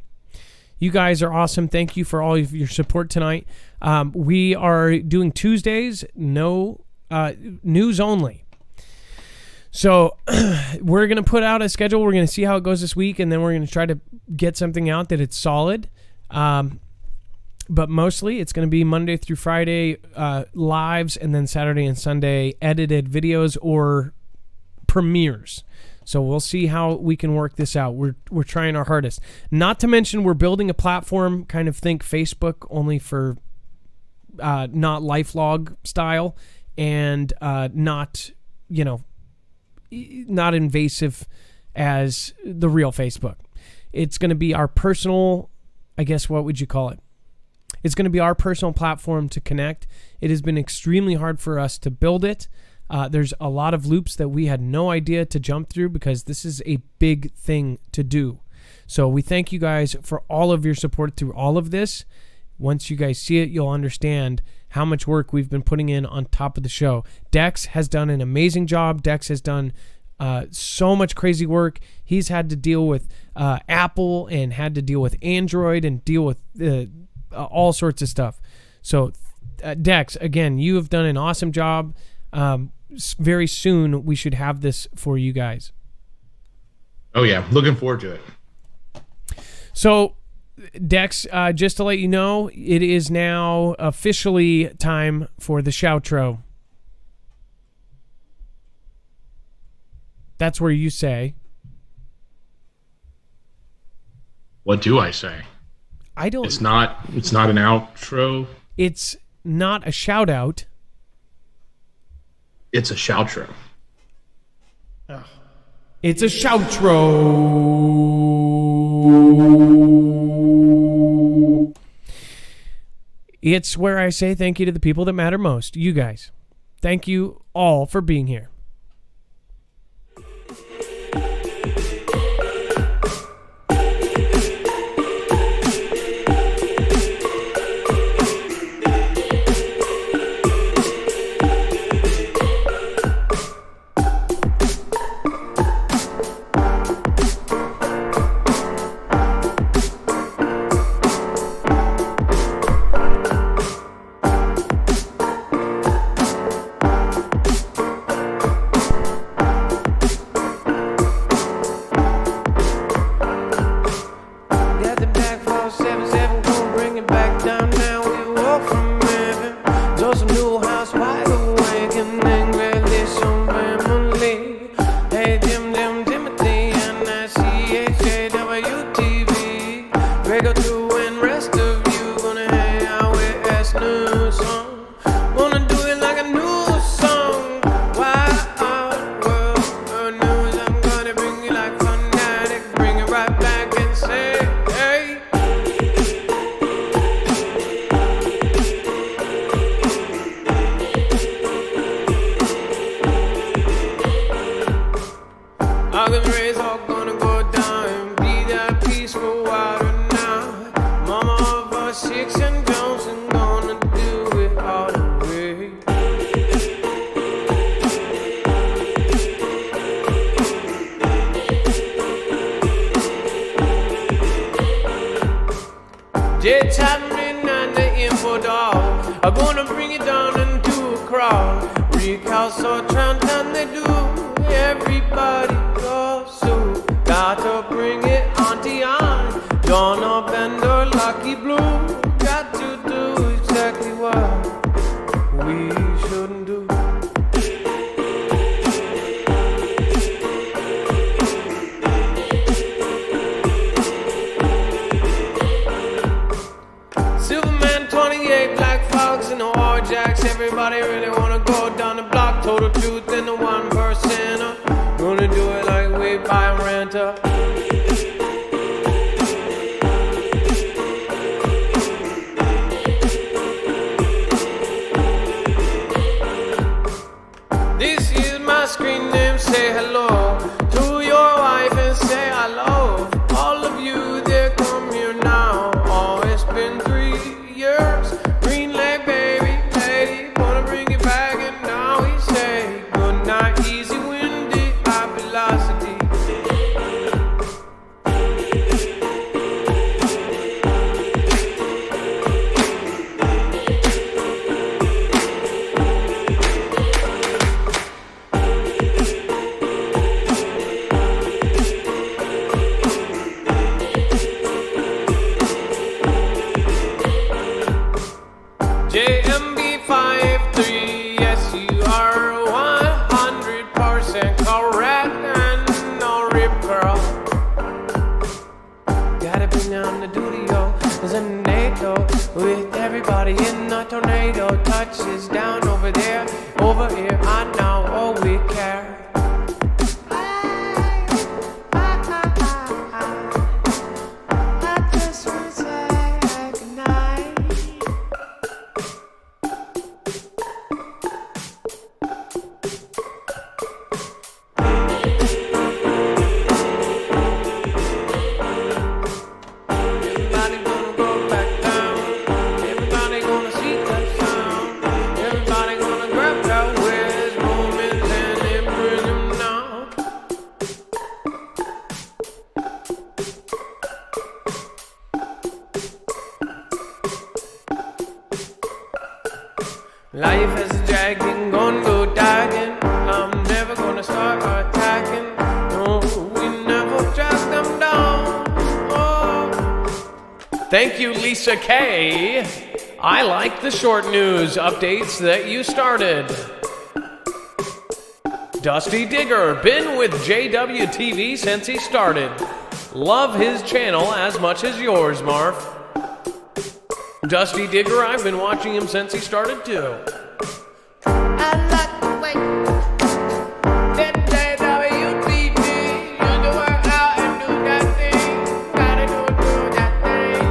You guys are awesome. Thank you for all of your support tonight. We are doing Tuesdays, no news only. So we're going to put out a schedule. We're going to see how it goes this week, and then we're going to try to get something out that it's solid. But mostly it's going to be Monday through Friday lives, and then Saturday and Sunday edited videos or premieres. So we'll see how we can work this out. We're trying our hardest. Not to mention we're building a platform, kind of think Facebook, only for not LifeLog style, and not invasive as the real Facebook. It's going to be our personal, I guess, what would you call it? It's going to be our personal platform to connect. It has been extremely hard for us to build it. There's a lot of loops that we had no idea to jump through because this is a big thing to do. So we thank you guys for all of your support through all of this. Once you guys see it, you'll understand how much work we've been putting in on top of the show. Dex has done an amazing job. Dex has done so much crazy work. He's had to deal with Apple and had to deal with Android and deal with all sorts of stuff. So Dex, again, you have done an awesome job. very soon we should have this for you guys. Oh yeah, looking forward to it. So, Dex, just to let you know, it is now officially time for the shoutro. That's where you say. What do I say? I don't. It's not an outro. It's not a shout out. It's a shoutro. Oh. It's a shoutro. It's where I say thank you to the people that matter most, you guys. Thank you all for being here. Life is dragging, gonna go dying. Thank you, Lisa K. I like the short news updates that you started. Dusty Digger, been with JWTV since he started. Love his channel as much as yours, Marf. Dusty Digger, I've been watching him since he started too. I like the way that JWTV used to work out and do that thing. Gotta do that thing.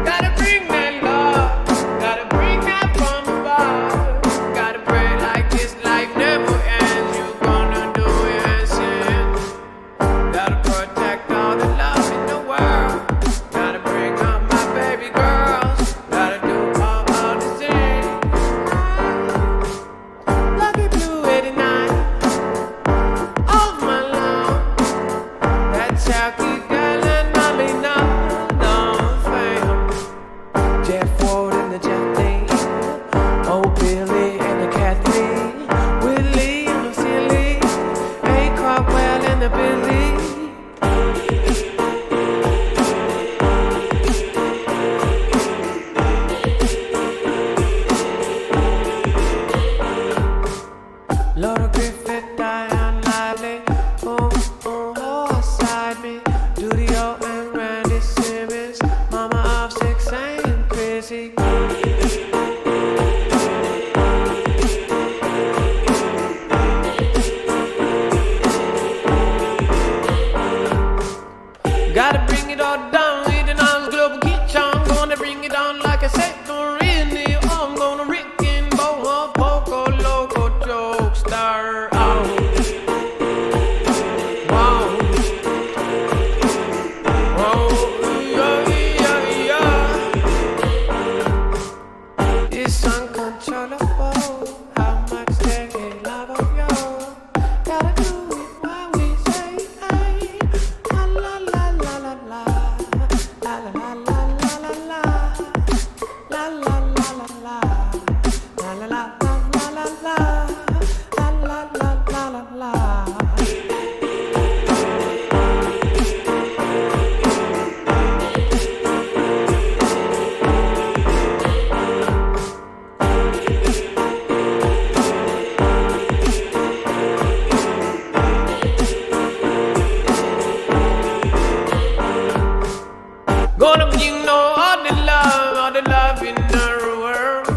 Gotta bring that love. Gotta bring that from above. Gotta pray like this life never ends. You gonna do your sin. Gotta protect all the love in the world. Gotta bring up my baby girls. Gotta do all the things. Lucky Blue 89. All my love. That's how keep telling mommy no fame. Jeff Ward and the Jeff Dean. Oh, Billy and the Kathleen. Willie and the Silly. A. Crockwell and the Billy. Laura Griffith, Diane Lively, side me, Dudio and Randy Simmons, Mama of Six and Chrissy. Gotta bring it all down, eating on the global kitchen. Gonna bring it on like I said, gonna Randy. I'm gonna Rick and Bo, Poco, Loco, Joke Star. Oh. Wow. Oh, yeah. It's uncontrollable how much they love of you. Gotta do it while we say, hey, la la la la la la, la la la la la la la, la la la la la, la la la la la la, la la la la la. Gonna bring all the love in our world.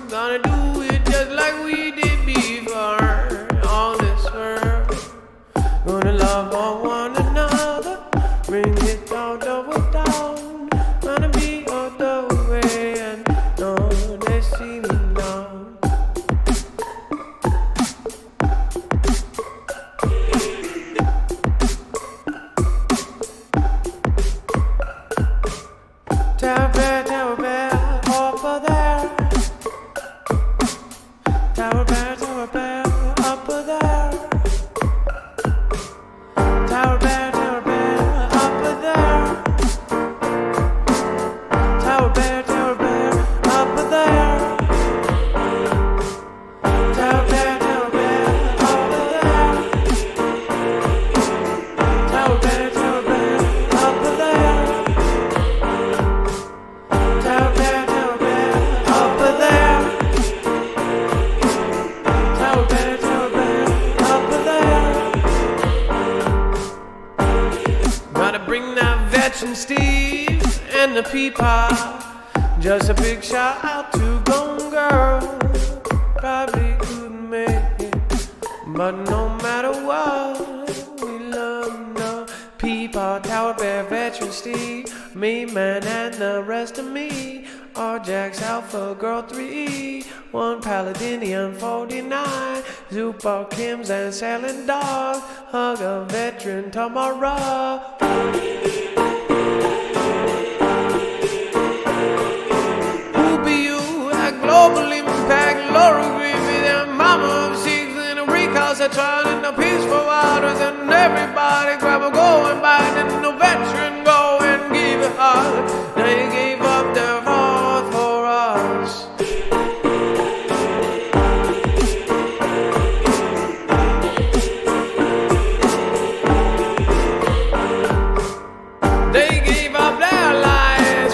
Gonna do it just like we did before on this world. Gonna love on one another, bring it all the way down. Gonna be all the way and no, they see me now. Tower Bear, over there. Tower Bear, up there. Tower Bear, up there. Tower Bear, up there. Tower Bear, up there. Tower Bear, up there. Tower Bear, up there. Tower Bear, up there. Gotta bring that veteran Steve and the peapod. Just a big shout out to Gone Girl. Probably couldn't make it, but no matter what, we love no peapod. Tower Bear, veteran Steve, me man and the rest of me. R-Jax Alpha Girl 3E, 1 Paladinium 49, Super Kims and Sailing Dog, hug a veteran tomorrow. Who be you at Global Impact, Laura Griffith and Mama of Six in a recalcitrant in the peaceful waters, and everybody grab a go and bite and the veteran go and give it hard. They gave up their heart for us. They gave up their lives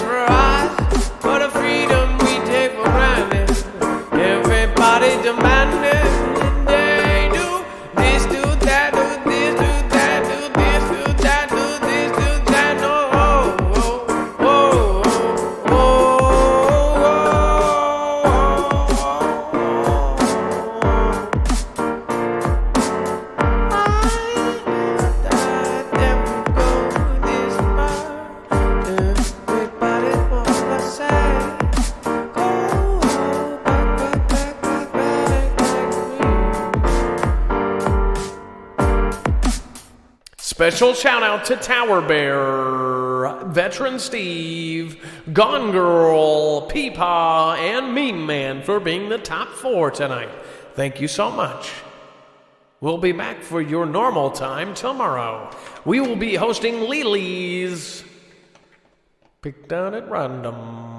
the madness. They do this, do that, do this, do that, do this, do that, do this, do that. Oh, oh, oh, oh, Special shout out to Tower Bear, Veteran Steve, Gone Girl, Peepaw, and Meme Man for being the top 4 tonight. Thank you so much. We'll be back for your normal time tomorrow. We will be hosting Lily's Picked Out at Random.